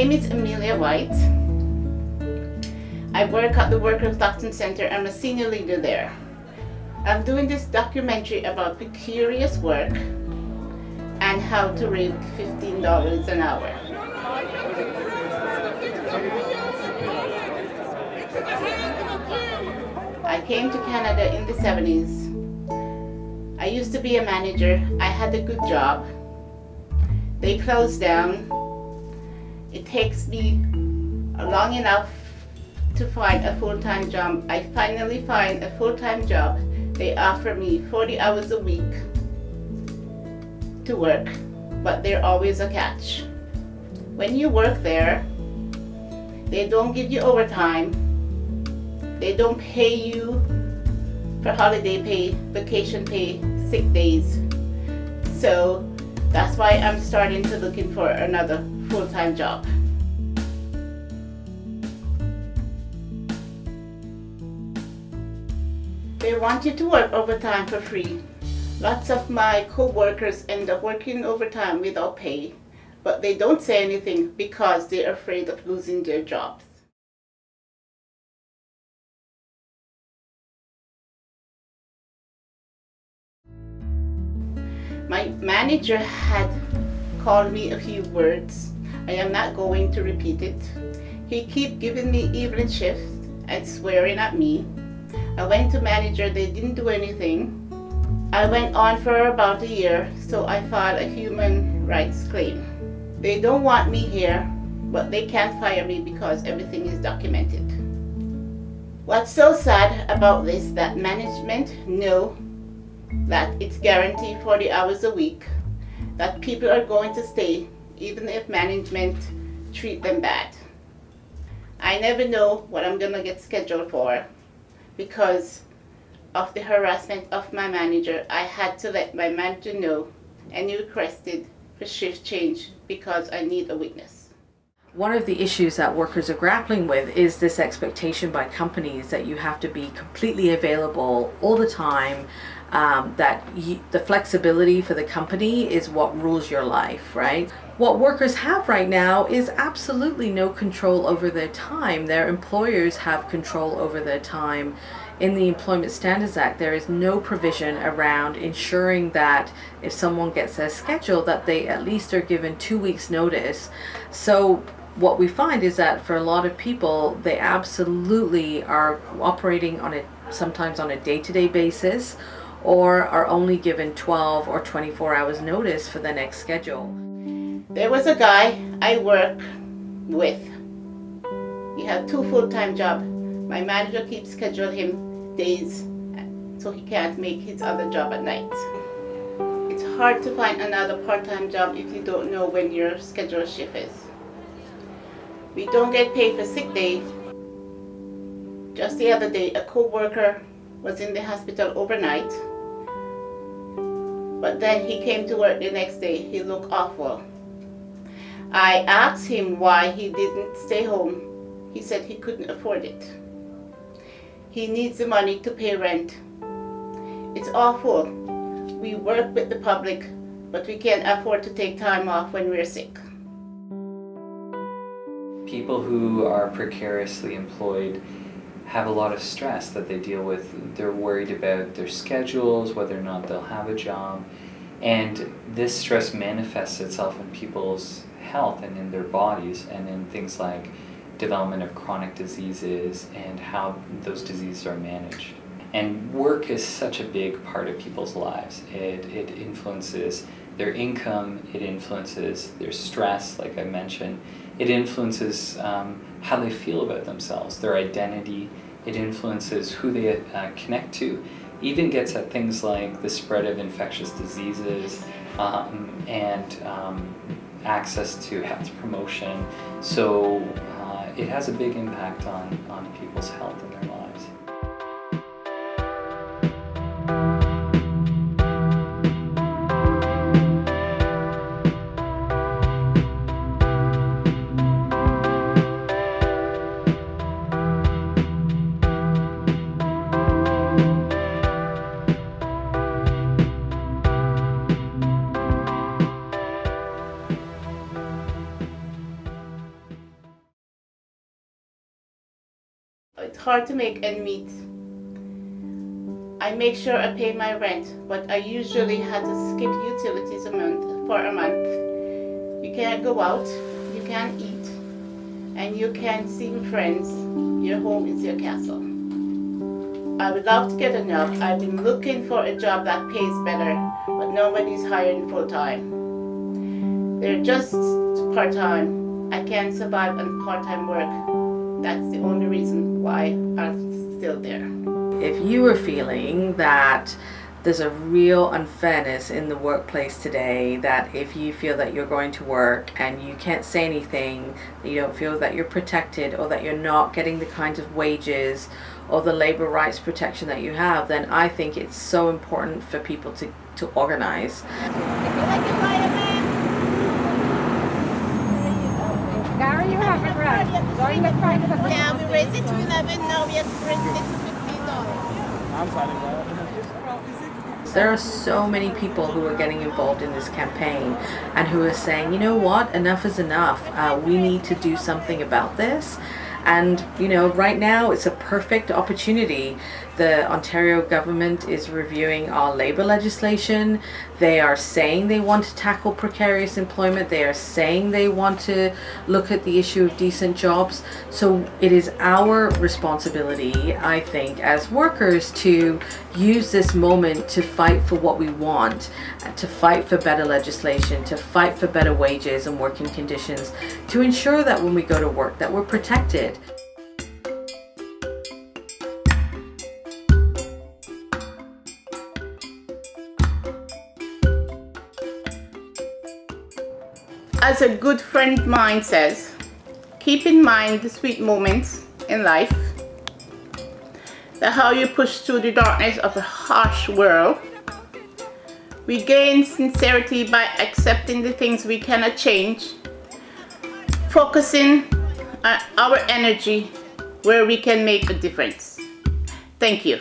name is Amelia White. I work at the Workers' Action Center. I'm a senior leader there. I'm doing this documentary about precarious work and how to make $15 an hour. I came to Canada in the 70s. I used to be a manager. I had a good job. They closed down. It takes me long enough to find a full-time job. I finally find a full-time job. They offer me 40 hours a week to work, but there's always a catch. When you work there, they don't give you overtime. They don't pay you for holiday pay, vacation pay, sick days. So that's why I'm starting to looking for another full-time job. They want you to work overtime for free. Lots of my co-workers end up working overtime without pay, but they don't say anything because they're afraid of losing their jobs. My manager had called me a few words. I am not going to repeat it. He kept giving me evening shifts and swearing at me. I went to manager, they didn't do anything. I went on for about a year, so I filed a human rights claim. They don't want me here, but they can't fire me because everything is documented. What's so sad about this, that management know that it's guaranteed 40 hours a week, that people are going to stay even if management treat them bad. I never know what I'm gonna get scheduled for. Because of the harassment of my manager, I had to let my manager know and requested for shift change because I need a witness. One of the issues that workers are grappling with is this expectation by companies that you have to be completely available all the time, the flexibility for the company is what rules your life, right? What workers have right now is absolutely no control over their time. Their employers have control over their time. In the Employment Standards Act, there is no provision around ensuring that if someone gets their schedule, that they at least are given 2 weeks notice. So what we find is that for a lot of people, they absolutely are operating on sometimes on a day-to-day basis, or are only given 12 or 24 hours notice for the next schedule. There was a guy I work with. He had 2 full-time jobs. My manager keeps scheduling him days so he can't make his other job at night. It's hard to find another part-time job if you don't know when your scheduled shift is. We don't get paid for sick day. Just the other day, a co-worker was in the hospital overnight, but then he came to work the next day. He looked awful. I asked him why he didn't stay home. He said he couldn't afford it. He needs the money to pay rent. It's awful. We work with the public, but we can't afford to take time off when we're sick. People who are precariously employed have a lot of stress that they deal with. They're worried about their schedules, whether or not they'll have a job. And this stress manifests itself in people's health and in their bodies, and in things like development of chronic diseases and how those diseases are managed. And work is such a big part of people's lives. It influences their income, it influences their stress, like I mentioned. It influences how they feel about themselves, their identity. It influences who they connect to. Even gets at things like the spread of infectious diseases and access to health promotion. So it has a big impact on people's health and their lives. it's hard to make ends meet. I make sure I pay my rent, but I usually had to skip utilities for a month. You can't go out, you can't eat, and you can't see friends. Your home is your castle. I would love to get a job. I've been looking for a job that pays better, but nobody's hiring full-time. They're just part-time. I can't survive on part-time work. That's the only reason why I'm still there. If you are feeling that there's a real unfairness in the workplace today, that if you feel that you're going to work and you can't say anything, that you don't feel that you're protected, or that you're not getting the kinds of wages or the labor rights protection that you have, then I think it's so important for people to organize. Gary, you have it right. Yeah, we raised it to 11, now we have raised it to $15. I'm signing that. There are so many people who are getting involved in this campaign and who are saying, you know what, enough is enough. We need to do something about this. And, you know, right now it's a perfect opportunity. The Ontario government is reviewing our labor legislation. They are saying they want to tackle precarious employment. They are saying they want to look at the issue of decent jobs. So it is our responsibility, I think, as workers to use this moment to fight for what we want, to fight for better legislation, to fight for better wages and working conditions, to ensure that when we go to work that we're protected. As a good friend of mine says, keep in mind the sweet moments in life, the how you push through the darkness of a harsh world. We gain sincerity by accepting the things we cannot change, focusing our energy where we can make a difference. Thank you.